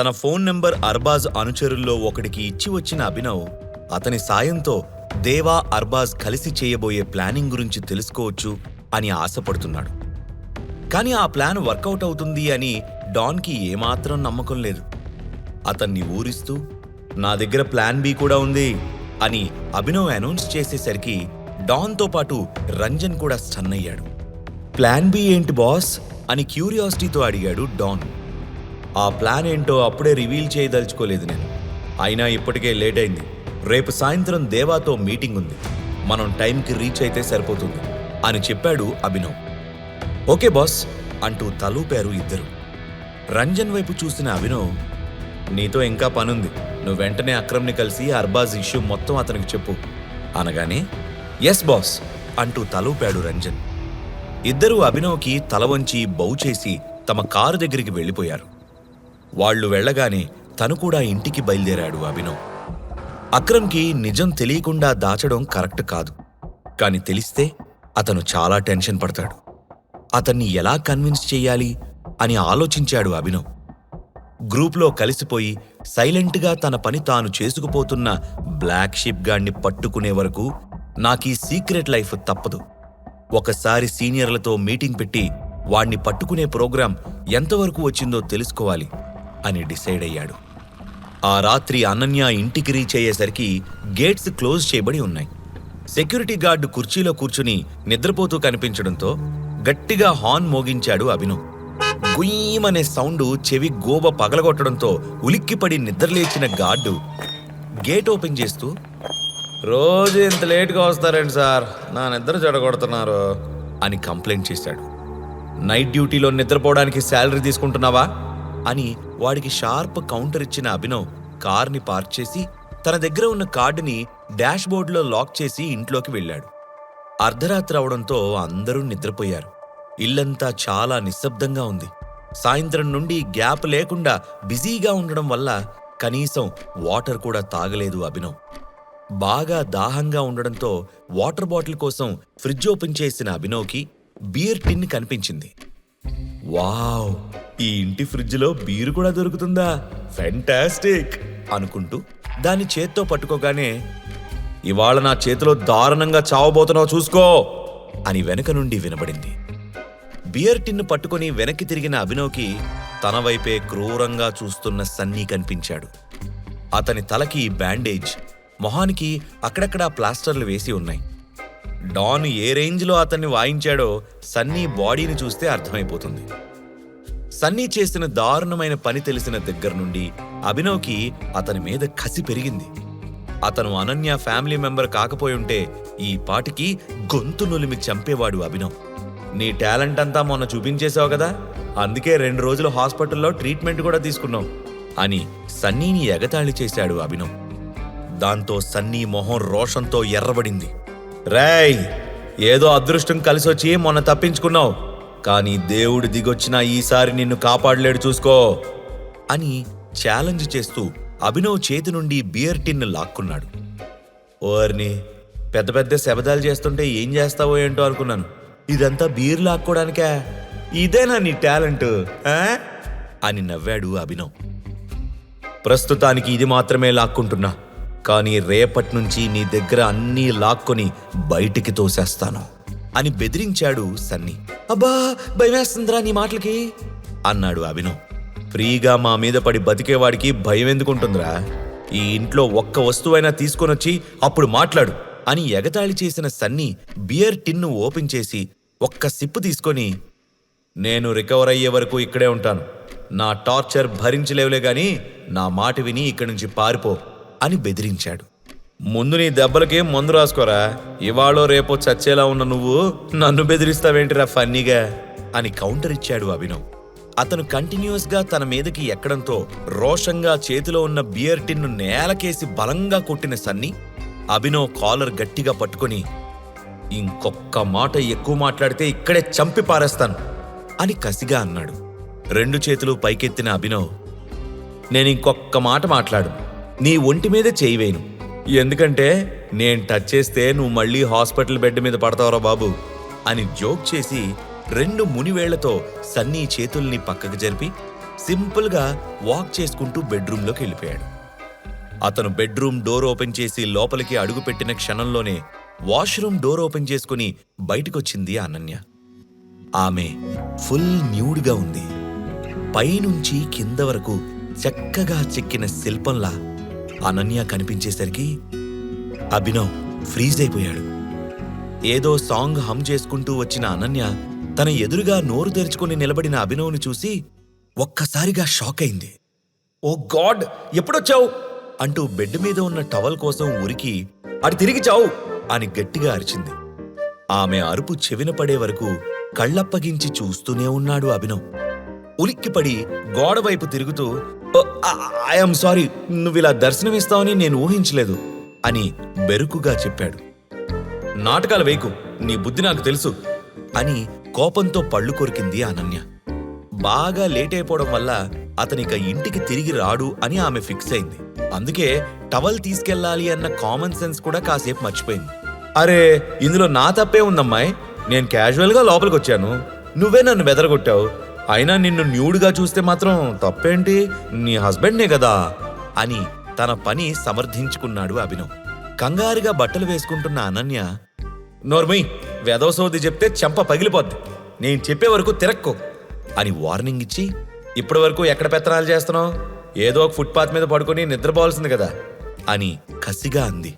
తన phone number Arbaaz అనుచరుల్లో ఒకడికి ఇచ్చి వచ్చిన అభినవ్ అతని సాయంతో దేవా, అర్బాజ్ కలిసి చేయబోయే ప్లానింగ్ గురించి తెలుసుకోవచ్చు అని ఆశపడుతున్నాడు. కానీ ఆ ప్లాన్ వర్కౌట్ అవుతుంది అని డాన్కి ఏమాత్రం నమ్మకం లేదు. అతన్ని ఊరిస్తూ నా దగ్గర ప్లాన్ బి కూడా ఉంది అని అభినవ్ అనౌన్స్ చేసేసరికి డాన్తో పాటు రంజన్ కూడా స్టన్ అయ్యాడు. ప్లాన్ బి ఏంటి బాస్ అని క్యూరియాసిటీతో అడిగాడు డాన్. ఆ ప్లాన్ ఏంటో అప్పుడే రివీల్ చేయదలుచుకోలేదు నేను. అయినా ఇప్పటికే లేట్ అయింది. రేపు సాయంత్రం దేవాతో మీటింగ్ ఉంది. మనం టైంకి రీచ్ అయితే సరిపోతుంది అని చెప్పాడు అభినవ్. ఓకే బాస్ అంటూ తలూపారు ఇద్దరు. రంజన్ వైపు చూసిన అభినవ్, నీతో ఇంకా పనుంది, నువ్వు వెంటనే అక్రమ్ని కలిసి అర్బాజ్ ఇష్యూ మొత్తం అతనికి చెప్పు అనగానే ఎస్ బాస్ అంటూ తలూపాడు రంజన్. ఇద్దరూ అభినవ్కి తల వంచి బౌ చేసి తమ కారు దగ్గరికి వెళ్ళిపోయారు. వాళ్లు వెళ్లగానే తను కూడా ఇంటికి బయలుదేరాడు అభినవ్. అక్రమ్కి నిజం తెలియకుండా దాచడం కరెక్ట్ కాదు, కాని తెలిస్తే అతను చాలా టెన్షన్ పడతాడు. అతన్ని ఎలా కన్విన్స్ చెయ్యాలి అని ఆలోచించాడు అభినవ్. గ్రూప్లో కలిసిపోయి సైలెంట్గా తన పని తాను చేసుకుపోతున్న బ్లాక్ షిప్ గాడిని పట్టుకునే వరకు నాకీ సీక్రెట్ లైఫ్ తప్పదు. ఒకసారి సీనియర్లతో మీటింగ్ పెట్టి వాణ్ణి పట్టుకునే ప్రోగ్రాం ఎంతవరకు వచ్చిందో తెలుసుకోవాలి అని డిసైడ్ అయ్యాడు. ఆ రాత్రి అనన్య ఇంటికి రీచ్ అయ్యేసరికి గేట్స్ క్లోజ్ చేయబడి ఉన్నాయి. సెక్యూరిటీ గార్డు కుర్చీలో కూర్చుని నిద్రపోతూ కనిపించడంతో గట్టిగా హార్న్ మోగించాడు అభినవ్. గుయ్యమనే సౌండు చెవి గోబ పగలగొట్టడంతో ఉలిక్కిపడి నిద్రలేచిన గార్డు గేట్ ఓపెన్ చేస్తూ, రోజు ఇంత లేట్గా వస్తారండి సార్, నా నిద్ర చెడగొడుతున్నారు అని కంప్లైంట్ చేశాడు. నైట్ డ్యూటీలో నిద్రపోవడానికి శాలరీ తీసుకుంటున్నావా అని వాడికి షార్ప్ కౌంటర్ ఇచ్చిన అభినవ్ కార్ని పార్క్ చేసి తన దగ్గర ఉన్న కార్డుని డాష్ బోర్డులో లాక్ చేసి ఇంట్లోకి వెళ్ళాడు. అర్ధరాత్రి అవడంతో అందరూ నిద్రపోయారు. ఇల్లంతా చాలా నిశ్శబ్దంగా ఉంది. సాయంత్రం నుండి గ్యాప్ లేకుండా బిజీగా ఉండడం వల్ల కనీసం వాటర్ కూడా తాగలేదు అభినవ్. బాగా దాహంగా ఉండడంతో వాటర్ బాటిల్ కోసం ఫ్రిడ్జ్ ఓపెన్ చేసిన అభినవ్కి బీర్ టిన్ కనిపించింది. వావ్, ఈ ఇంటి ఫ్రిడ్జ్లో బీరు కూడా దొరుకుతుందా, ఫెంటాస్టిక్ అనుకుంటూ దాన్ని చేత్తో పట్టుకోగానే, ఇవాళ నా చేతిలో దారుణంగా చావబోతున్నావు చూసుకో అని వెనక నుండి వినబడింది. బియర్ టిన్ను పట్టుకుని వెనక్కి తిరిగిన అభినవ్కి తన వైపే క్రూరంగా చూస్తున్న సన్నీ కనిపించాడు. అతని తలకి బ్యాండేజ్, మొహానికి అక్కడక్కడా ప్లాస్టర్లు వేసి ఉన్నాయి. డాన్ ఏ రేంజ్లో అతన్ని వాయించాడో సన్నీ బాడీని చూస్తే అర్థమైపోతుంది. సన్నీ చేసిన దారుణమైన పని తెలిసిన దగ్గర నుండి అభినవ్కి అతని మీద కసి పెరిగింది. అతను అనన్య ఫ్యామిలీ మెంబర్ కాకపోయుంటే ఈ పాటికి గొంతు నులిమి చంపేవాడు అభినవ్. నీ టాలెంట్ అంతా మొన్న చూపించేశావు కదా, అందుకే 2 రోజులు హాస్పిటల్లో ట్రీట్మెంట్ కూడా తీసుకున్నావు అని సన్నీని ఎగతాళి చేశాడు అభినవ్. దాంతో సన్నీ మొహం రోషంతో ఎర్రబడింది. రేయ్, ఏదో అదృష్టం కలిసొచ్చి మొన్న తప్పించుకున్నావు, కానీ దేవుడు దిగొచ్చినా ఈసారి నిన్ను కాపాడలేడు చూసుకో అని ఛాలెంజ్ చేస్తూ అభినవ్ చేతి నుండి బియర్ టిన్ లాక్కున్నాడు. ఓర్ని, పెద్ద పెద్ద శబదాలు చేస్తుంటే ఏం చేస్తావో ఏంటో అనుకున్నాను. ఇదంతా బీర్ లాక్కోడానికా? ఇదేనా నీ టాలెంట్ అని నవ్వాడు అభినవ్. ప్రస్తుతానికి ఇది మాత్రమే లాక్కుంటున్నా, కానీ రేపటి నుంచి నీ దగ్గర అన్నీ లాక్కొని బయటికి తోసేస్తాను అని బెదిరించాడు సన్నీ. అబ్బా, భయమేస్తుందిరా నీ మాటలకి అన్నాడు అభినవ్. ఫ్రీగా మా మీద పడి బతికేవాడికి భయం ఎందుకుంటుందిరా? ఈ ఇంట్లో ఒక్క వస్తువైనా తీసుకొనొచ్చి అప్పుడు మాట్లాడు అని ఎగతాళి చేసిన సన్నీ బియర్ టిన్ను ఓపెన్ చేసి ఒక్క సిప్పు తీసుకొని, నేను రికవర్ అయ్యే వరకు ఇక్కడే ఉంటాను, నా టార్చర్ భరించలేవులే గాని నా మాట విని ఇక్కడి నుంచి పారిపో అని బెదిరించాడు. ముందు నీ దెబ్బలకి మందు రాసుకోరా, ఇవాళో రేపో చచ్చేలా ఉన్న నువ్వు నన్ను బెదిరిస్తావేంటిరా ఫన్నీగా అని కౌంటర్ ఇచ్చాడు అభినవ్. అతను కంటిన్యూస్గా తన మీదకి ఎక్కడంతో రోషంగా చేతిలో ఉన్న బియర్ టిన్ను నేలకేసి బలంగా కొట్టిన సన్నీ అభినవ్ కాలర్ గట్టిగా పట్టుకొని, ఇంకొక్క మాట ఎక్కువ మాట్లాడితే ఇక్కడే చంపి పారేస్తాను అని కసిగా అన్నాడు. 2 చేతులు పైకెత్తిన అభినవ్, నేను ఇంకొక్క మాట మాట్లాడు, నీ ఒంటి మీద చేయి వేయను, ఎందుకంటే నేను టచ్ చేస్తే నువ్వు మళ్ళీ హాస్పిటల్ బెడ్ మీద పడతావురా బాబు అని జోక్ చేసి 2 మునివేళ్లతో సన్నీ చేతుల్ని పక్కకు జరిపి సింపుల్గా వాక్ చేసుకుంటూ బెడ్రూంలోకి వెళ్ళిపోయాడు. అతను బెడ్రూమ్ డోర్ ఓపెన్ చేసి లోపలికి అడుగుపెట్టిన క్షణంలోనే వాష్రూమ్ డోర్ ఓపెన్ చేసుకుని బయటకొచ్చింది అనన్య. ఆమె ఫుల్ న్యూడ్గా ఉంది. పైనుంచి కింద వరకు చక్కగా చెక్కిన శిల్పంలా అనన్య కనిపించేసరికి అభినవ్ ఫ్రీజ్ అయిపోయాడు. ఏదో సాంగ్ హమ్ చేసుకుంటూ వచ్చిన అనన్య తన ఎదురుగా నోరు తెరుచుకుని నిలబడిన అభినవ్ని చూసి ఒక్కసారిగా షాక్ అయింది. ఓ గాడ్, ఎప్పుడొచ్చావు అంటూ బెడ్ మీద ఉన్న టవల్ కోసం ఉరికి అటు తిరిగి చావు అని గట్టిగా అరిచింది. ఆమె అరుపు చెవిన పడే వరకు కళ్ళప్పగించి చూస్తూనే ఉన్నాడు అభినవ్. ఉలిక్కిపడి గోడవైపు తిరుగుతూ ఐఎమ్ సారీ, నువ్విలా దర్శనమిస్తావని నేను ఊహించలేదు అని బెరుకుగా చెప్పాడు. నాటకాలు వేయకు, నీ బుద్ధి నాకు తెలుసు అని కోపంతో పళ్ళు కొరికింది అనన్య. బాగా లేట్ అయిపోవడం వల్ల అతనిక ఇంటికి తిరిగి రాడు అని ఆమె ఫిక్స్ అయింది. అందుకే టవల్ తీసుకెళ్లాలి అన్న కామన్ సెన్స్ కూడా కాసేపు మర్చిపోయింది. అరే, ఇందులో నా తప్పే ఉందమ్మాయి, నేను క్యాజువల్గా లోపలికి వచ్చాను, నువ్వే నన్ను బెదరగొట్టావు. అయినా నిన్ను న్యూడ్గా చూస్తే మాత్రం తప్పేంటి, నీ హస్బెండ్నే కదా అని తన పని సమర్థించుకున్నాడు అభినవ్. కంగారుగా బట్టలు వేసుకుంటున్న అనన్య, నోర్మయ్, వెదవసోది చెప్తే చెంప పగిలిపోద్ది, నేను చెప్పే వరకు తిరక్కో అని వార్నింగ్ ఇచ్చి, ఇప్పటి వరకు ఎక్కడ పెత్తనాలు చేస్తున్నావు, ఏదో ఒక ఫుట్పాత్ మీద పడుకుని నిద్రపోవాల్సింది కదా అని కసిగా అంది.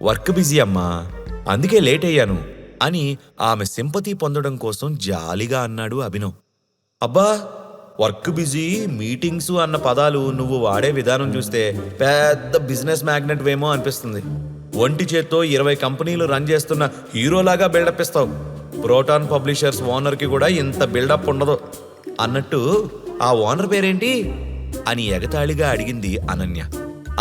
వర్క్ బిజీ అమ్మా, అందుకే లేట్ అయ్యాను అని ఆమె సింపతి పొందడం కోసం జాలిగా అన్నాడు అభినవ్. అబ్బా, వర్క్ బిజీ, మీటింగ్స్ అన్న పదాలు నువ్వు వాడే విధానం చూస్తే పెద్ద బిజినెస్ మ్యాగ్నెట్ వేమో అనిపిస్తుంది. ఒంటి చేత్తో 20 కంపెనీలు రన్ చేస్తున్న హీరోలాగా బిల్డప్ ఇస్తావు. ప్రోటాన్ పబ్లిషర్స్ ఓనర్కి కూడా ఇంత బిల్డప్ ఉండదు అన్నట్టు ఆ ఓనర్ పేరేంటి అని ఎగతాళిగా అడిగింది అనన్య.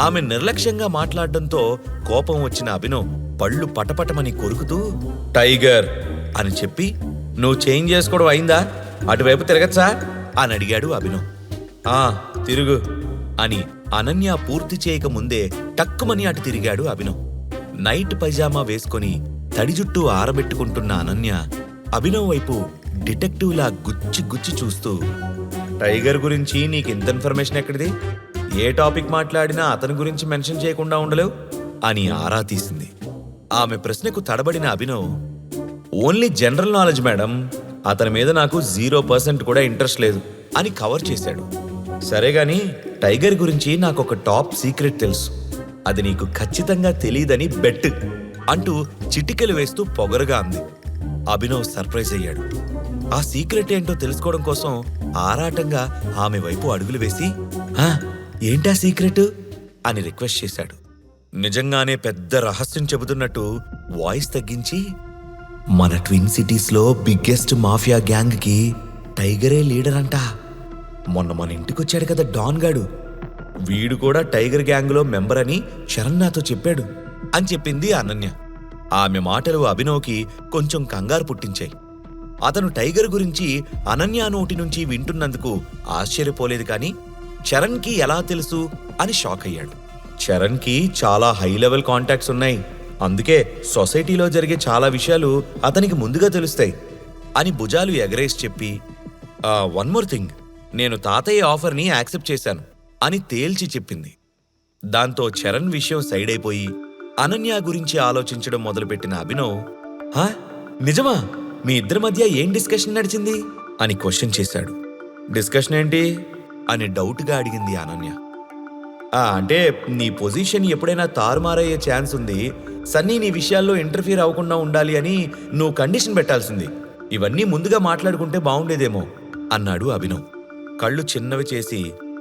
ఆమె నిర్లక్ష్యంగా మాట్లాడడంతో కోపం వచ్చిన అభినవ్ పళ్ళు పటపటమని కొరుకుతూ టైగర్ అని చెప్పి, నువ్వు చేంజ్ చేసుకోవడం అయిందా, అటువైపు తిరగచ్చా అని అడిగాడు అభినవ్. తిరుగు అని అనన్య పూర్తి చేయకముందే టక్కుమని అటు తిరిగాడు అభినవ్. నైట్ పైజామా వేసుకొని తడి జుట్టు ఆరబెట్టుకుంటున్న అనన్య అభినవ్ వైపు డిటెక్టివ్లా గుచ్చి గుచ్చి చూస్తూ, టైగర్ గురించి నీకింత ఇన్ఫర్మేషన్ ఎక్కడిది, ఏ టాపిక్ మాట్లాడినా అతని గురించి మెన్షన్ చేయకుండా ఉండలేవు అని ఆరా తీసింది. ఆమె ప్రశ్నకు తడబడిన Abhinav, only general knowledge madam, అతని మీద నాకు 0% కూడా ఇంట్రెస్ట్ లేదు అని కవర్ చేశాడు. సరేగాని టైగర్ గురించి నాకొక టాప్ సీక్రెట్ తెలుసు, అది నీకు ఖచ్చితంగా తెలియదని బెట్ అంటూ చిటికెలు వేస్తూ పొగరుగా అంది. అభినవ్ సర్ప్రైజ్ అయ్యాడు. ఆ సీక్రెట్ ఏంటో తెలుసుకోవడం కోసం ఆరాటంగా ఆమె వైపు అడుగులు వేసి, ఏంటా సీక్రెట్ అని రిక్వెస్ట్ చేశాడు. నిజంగానే పెద్ద రహస్యం చెబుతున్నట్టు వాయిస్ తగ్గించి, మన ట్విన్ సిటీస్లో బిగ్గెస్ట్ మాఫియా గ్యాంగ్కి టైగరే లీడర్ అంట. మొన్న మన ఇంటికొచ్చాడు కదా డాన్ గాడు, వీడు కూడా టైగర్ గ్యాంగ్లో మెంబర్ అని చరణ్ నాతో చెప్పాడు అని చెప్పింది అనన్య. ఆమె మాటలు అభినవ్కి కొంచెం కంగారు పుట్టించాయి. అతను టైగర్ గురించి అనన్య నోటి నుంచి వింటున్నందుకు ఆశ్చర్యపోలేదు, కానీ చరణ్కి ఎలా తెలుసు అని షాక్ అయ్యాడు. చరణ్కి చాలా హై లెవెల్ కాంటాక్ట్స్ ఉన్నాయి, అందుకే సొసైటీలో జరిగే చాలా విషయాలు అతనికి ముందుగా తెలుస్తాయి అని భుజాలు ఎగరేసి చెప్పి, వన్ మోర్ థింగ్, నేను తాతయ్య ఆఫర్ని యాక్సెప్ట్ చేశాను అని తేల్చి చెప్పింది. దాంతో చరణ్ విషయం సైడ్ అయిపోయి అనన్య గురించి ఆలోచించడం మొదలుపెట్టిన అభినవ్, నిజమా, మీ ఇద్దరి మధ్య ఏం డిస్కషన్ నడిచింది అని క్వశ్చన్ చేశాడు. డిస్కషన్ ఏంటి అని డౌట్గా అడిగింది అనన్య. అంటే నీ పొజిషన్ ఎప్పుడైనా తారుమారయ్యే ఛాన్స్ ఉంది, సన్నీ నీ విషయాల్లో ఇంటర్ఫియర్ అవ్వకుండా ఉండాలి అని నువ్వు కండిషన్ పెట్టాల్సింది, ఇవన్నీ ముందుగా మాట్లాడుకుంటే బాగుండేదేమో అన్నాడు అభినవ్. కళ్ళు చిన్నవి చేసి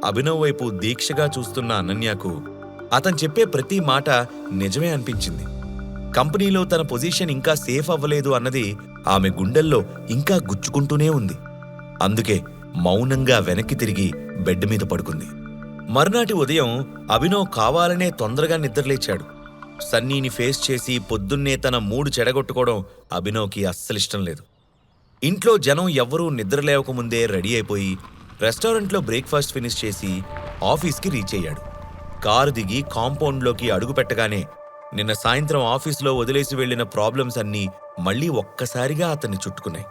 అభినవ్ వైపు దీక్షగా చూస్తున్న అనన్యకు అతను చెప్పే ప్రతి మాట నిజమే అనిపించింది. కంపెనీలో తన పొజిషన్ ఇంకా సేఫ్ అవ్వలేదు అన్నది ఆమె గుండెల్లో ఇంకా గుచ్చుకుంటూనే ఉంది. అందుకే మౌనంగా వెనక్కి తిరిగి బెడ్ మీద పడుకుంది. మర్నాటి ఉదయం అభినవ్ కావాలనే తొందరగా నిద్రలేచాడు. సన్నీని ఫేస్ చేసి పొద్దున్నే తన మూడు చెడగొట్టుకోవడం అభినవ్కి అస్సలిష్టం లేదు. ఇంట్లో జనం ఎవ్వరూ నిద్రలేవకముందే రెడీ అయిపోయి రెస్టారెంట్లో బ్రేక్ఫాస్ట్ ఫినిష్ చేసి ఆఫీస్కి రీచ్ అయ్యాడు. కారు దిగి కాంపౌండ్లోకి అడుగుపెట్టగానే నిన్న సాయంత్రం ఆఫీసులో వదిలేసి వెళ్లిన ప్రాబ్లమ్స్ అన్నీ మళ్లీ ఒక్కసారిగా అతన్ని చుట్టుకున్నాయి.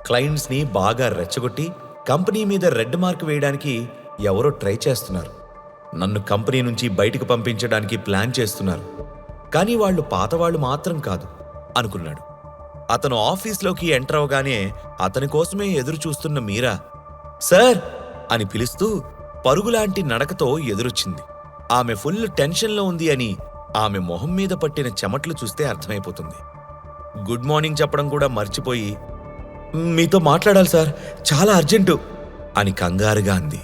క్లయింట్స్ని బాగా రెచ్చగొట్టి కంపెనీ మీద రెడ్ మార్క్ వేయడానికి ఎవరో ట్రై చేస్తున్నారు. నన్ను కంపెనీ నుంచి బయటకు పంపించడానికి ప్లాన్ చేస్తున్నారు. కానీ వాళ్ళు పాతవాళ్లు మాత్రం కాదు అనుకున్నాడు. అతను ఆఫీస్లోకి ఎంటర్ అవగానే అతని కోసమే ఎదురు చూస్తున్న మీరా సార్ అని పిలుస్తూ పరుగులాంటి నడకతో ఎదురొచ్చింది. ఆమె ఫుల్ టెన్షన్లో ఉంది అని ఆమె మొహం మీద పట్టిన చెమట్లు చూస్తే అర్థమైపోతుంది. గుడ్ మార్నింగ్ చెప్పడం కూడా మర్చిపోయి మీతో మాట్లాడాలి సార్, చాలా అర్జెంటు అని కంగారుగా అంది.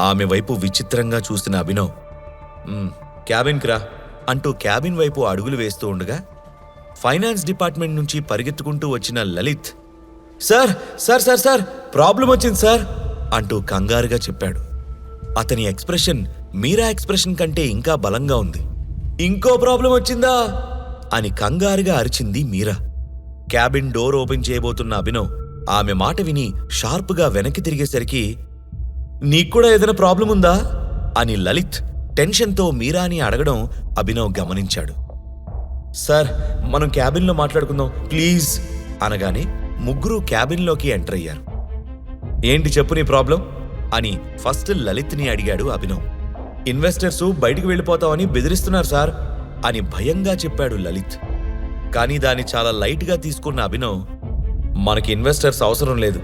ఆమె వైపు విచిత్రంగా చూసిన అభినవ్ క్యాబిన్కి రా అంటూ క్యాబిన్ వైపు అడుగులు వేస్తూ ఉండగా ఫైనాన్స్ డిపార్ట్మెంట్ నుంచి పరిగెత్తుకుంటూ వచ్చిన Lalit sir sir sir sir problem వచ్చింది సార్ అంటూ కంగారుగా చెప్పాడు. అతని ఎక్స్ప్రెషన్ మీరా ఎక్స్ప్రెషన్ కంటే ఇంకా బలంగా ఉంది. ఇంకో ప్రాబ్లం వచ్చిందా అని కంగారుగా అరిచింది మీరా. క్యాబిన్ డోర్ ఓపెన్ చేయబోతున్న అభినవ్ ఆమె మాట విని షార్ప్గా వెనక్కి తిరిగేసరికి నీక్కూడా ఏదైనా ప్రాబ్లం ఉందా అని లలిత్ టెన్షన్తో మీరాని అడగడం అభినవ్ గమనించాడు. సార్ మనం క్యాబిన్లో మాట్లాడుకుందాం ప్లీజ్ అనగానే ముగ్గురు క్యాబిన్లోకి ఎంటర్ అయ్యారు. ఏంటి చెప్పు నీ ప్రాబ్లం అని ఫస్ట్ లలిత్ని అడిగాడు అభినవ్. ఇన్వెస్టర్సు బయటికి వెళ్ళిపోతామని బెదిరిస్తున్నారు సార్ అని భయంగా చెప్పాడు లలిత్. కానీ దాన్ని చాలా లైట్గా తీసుకున్న అభినవ్ మనకి ఇన్వెస్టర్స్ అవసరం లేదు,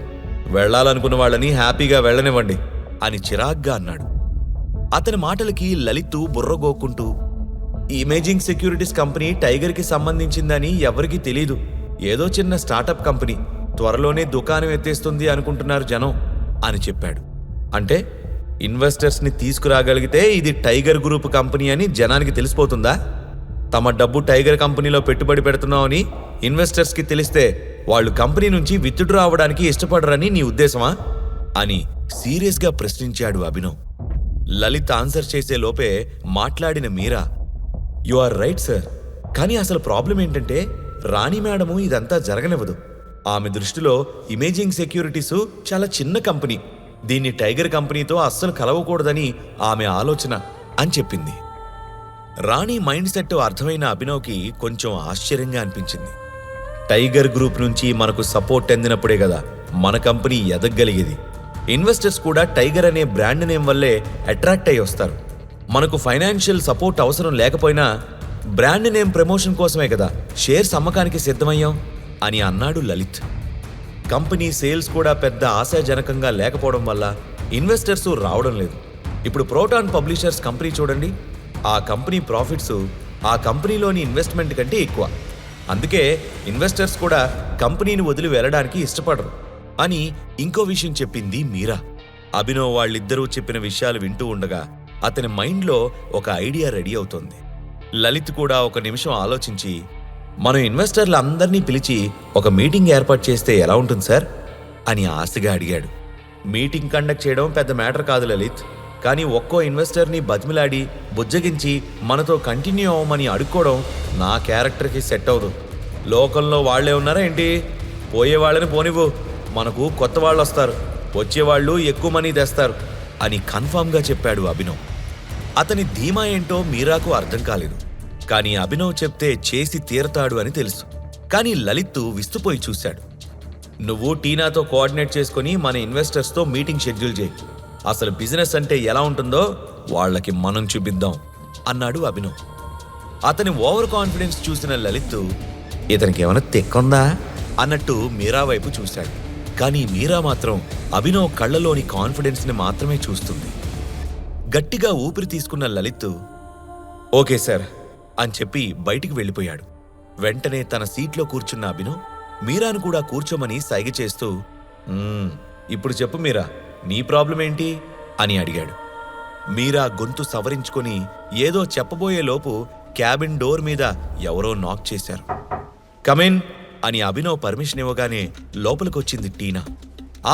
వెళ్లాలనుకున్న వాళ్ళని హ్యాపీగా వెళ్ళనివ్వండి అని చిరాగ్గా అన్నాడు. అతని మాటలకి లలిత్ బుర్రగోక్కుంటూ ఇమేజింగ్ సెక్యూరిటీస్ కంపెనీ టైగర్కి సంబంధించిందని ఎవరికీ తెలీదు, ఏదో చిన్న స్టార్టప్ కంపెనీ, త్వరలోనే దుకాణం ఎత్తేస్తుంది అనుకుంటున్నారు జనం అని చెప్పాడు. అంటే ఇన్వెస్టర్స్ని తీసుకురాగలిగితే ఇది టైగర్ గ్రూప్ కంపెనీ అని జనానికి తెలిసిపోతుందా? తమ డబ్బు టైగర్ కంపెనీలో పెట్టుబడి పెడుతున్నామని ఇన్వెస్టర్స్కి తెలిస్తే వాళ్ళు కంపెనీ నుంచి విత్డ్రా అవ్వడానికి ఇష్టపడరని నీ ఉద్దేశమా అని సీరియస్గా ప్రశ్నించాడు అభినవ్. లలిత్ ఆన్సర్ చేసే లోపే మాట్లాడిన మీరా యు ఆర్ రైట్ సార్, కానీ అసలు ప్రాబ్లం ఏంటంటే రాణి మేడము ఇదంతా జరగనివ్వదు. ఆమె దృష్టిలో ఇమేజింగ్ సెక్యూరిటీసు చాలా చిన్న కంపెనీ, దీన్ని టైగర్ కంపెనీతో అస్సలు కలవకూడదని ఆమె ఆలోచన అని చెప్పింది. రాణి మైండ్ సెట్ అర్థమైన అభినవ్కి కొంచెం ఆశ్చర్యంగా అనిపించింది. టైగర్ గ్రూప్ నుంచి మనకు సపోర్ట్ అందినప్పుడే కదా మన కంపెనీ ఎదగగలిగేది. ఇన్వెస్టర్స్ కూడా టైగర్ అనే బ్రాండ్ నేమ్ వల్లే అట్రాక్ట్ అయ్యి వస్తారు. మనకు ఫైనాన్షియల్ సపోర్ట్ అవసరం లేకపోయినా బ్రాండ్ నేమ్ ప్రమోషన్ కోసమే కదా షేర్స్ అమ్మకానికి సిద్ధమయ్యాం అని అన్నాడు లలిత్. కంపెనీ సేల్స్ కూడా పెద్ద ఆశాజనకంగా లేకపోవడం వల్ల ఇన్వెస్టర్స్ రావడం లేదు. ఇప్పుడు ప్రోటాన్ పబ్లిషర్స్ కంపెనీ చూడండి, ఆ కంపెనీ ప్రాఫిట్స్ ఆ కంపెనీలోని ఇన్వెస్ట్మెంట్ కంటే ఎక్కువ. అందుకే ఇన్వెస్టర్స్ కూడా కంపెనీని వదిలి వెళ్ళడానికి ఇష్టపడరు అని ఇంకో విషయం చెప్పింది మీరా. అభినవ్ వాళ్ళిద్దరూ చెప్పిన విషయాలు వింటూ ఉండగా అతని మైండ్లో ఒక ఐడియా రెడీ అవుతోంది. లలిత్ కూడా ఒక నిమిషం ఆలోచించి మనం ఇన్వెస్టర్లు అందరినీ పిలిచి ఒక మీటింగ్ ఏర్పాటు చేస్తే ఎలా ఉంటుంది సార్ అని ఆశగా అడిగాడు. మీటింగ్ కండక్ట్ చేయడం పెద్ద మ్యాటర్ కాదు లలిత్, కానీ ఒక్కో ఇన్వెస్టర్ని బతిమిలాడి బుజ్జగించి మనతో కంటిన్యూ అవ్వమని అడుక్కోవడం నా క్యారెక్టర్కి సెట్ అవ్వదు. లోకంలో వాళ్లే ఉన్నారా ఏంటి? పోయేవాళ్ళని పోనివ్వు, మనకు కొత్త వాళ్ళు వస్తారు, వచ్చేవాళ్ళు ఎక్కువ మనీ తెస్తారు అని కన్ఫామ్గా చెప్పాడు అభినవ్. అతని ధీమా ఏంటో మీరాకు అర్థం కాలేదు, కానీ అభినవ్ చెప్తే చేసి తీరతాడు అని తెలుసు. కానీ లలిత్ విస్తుపోయి చూశాడు. నువ్వు టీనాతో కోఆర్డినేట్ చేసుకుని మన ఇన్వెస్టర్స్తో మీటింగ్ షెడ్యూల్ చేయి, అసలు బిజినెస్ అంటే ఎలా ఉంటుందో వాళ్ళకి మనం చూపిద్దాం అన్నాడు అభినవ్. అతని ఓవర్ కాన్ఫిడెన్స్ చూసిన లలిత్ ఇతనికి ఏమైనా తెక్కుందా అన్నట్టు మీరా వైపు చూశాడు. కానీ మీరా మాత్రం అభినవ్ కళ్ళలోని కాన్ఫిడెన్స్ని మాత్రమే చూస్తుంది. గట్టిగా ఊపిరి తీసుకున్న లలిత్ ఓకే సార్ అని చెప్పి బయటికి వెళ్ళిపోయాడు. వెంటనే తన సీట్లో కూర్చున్న అభినవ్ మీరాను కూడా కూర్చోమని సైగ చేస్తూ ఇప్పుడు చెప్పు మీరా, నీ ప్రాబ్లం ఏంటి అని అడిగాడు. మీరా గొంతు సవరించుకొని ఏదో చెప్పబోయే లోపు క్యాబిన్ డోర్ మీద ఎవరో నాక్ చేశారు. కమిన్ అని అభినవ్ పర్మిషన్ ఇవ్వగానే లోపలికొచ్చింది టీనా.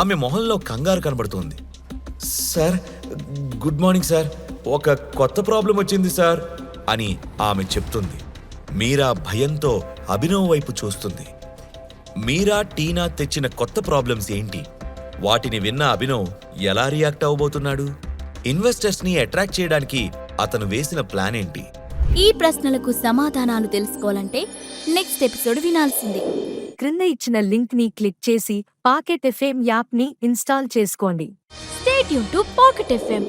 ఆమె మొహంలో కంగారు కనబడుతోంది. సార్ గుడ్ మార్నింగ్ సార్, ఒక కొత్త ప్రాబ్లం వచ్చింది సార్ అని ఆమె చెప్తుంది. మీరా భయంతో అభినవ్ వైపు చూస్తుంది. మీరా టీనా తెచ్చిన కొత్త ప్రాబ్లమ్స్ ఏంటి? వాటిని విన్న అభినవ్ ఎలా రియాక్ట్ అవ్వబోతున్నాడు? ఇన్వెస్టర్స్ని అట్రాక్ట్ చేయడానికి అతను వేసిన ప్లాన్ ఏంటి? ఈ ప్రశ్నలకు సమాధానాలు తెలుసుకోవాలంటే నెక్స్ట్ ఎపిసోడ్ వినాల్సిందే. క్రింద ఇచ్చిన లింక్ ని క్లిక్ చేసి పాకెట్ ఎఫ్ఎం యాప్ ని ఇన్స్టాల్ చేసుకోండి. Stay tuned to Pocket FM.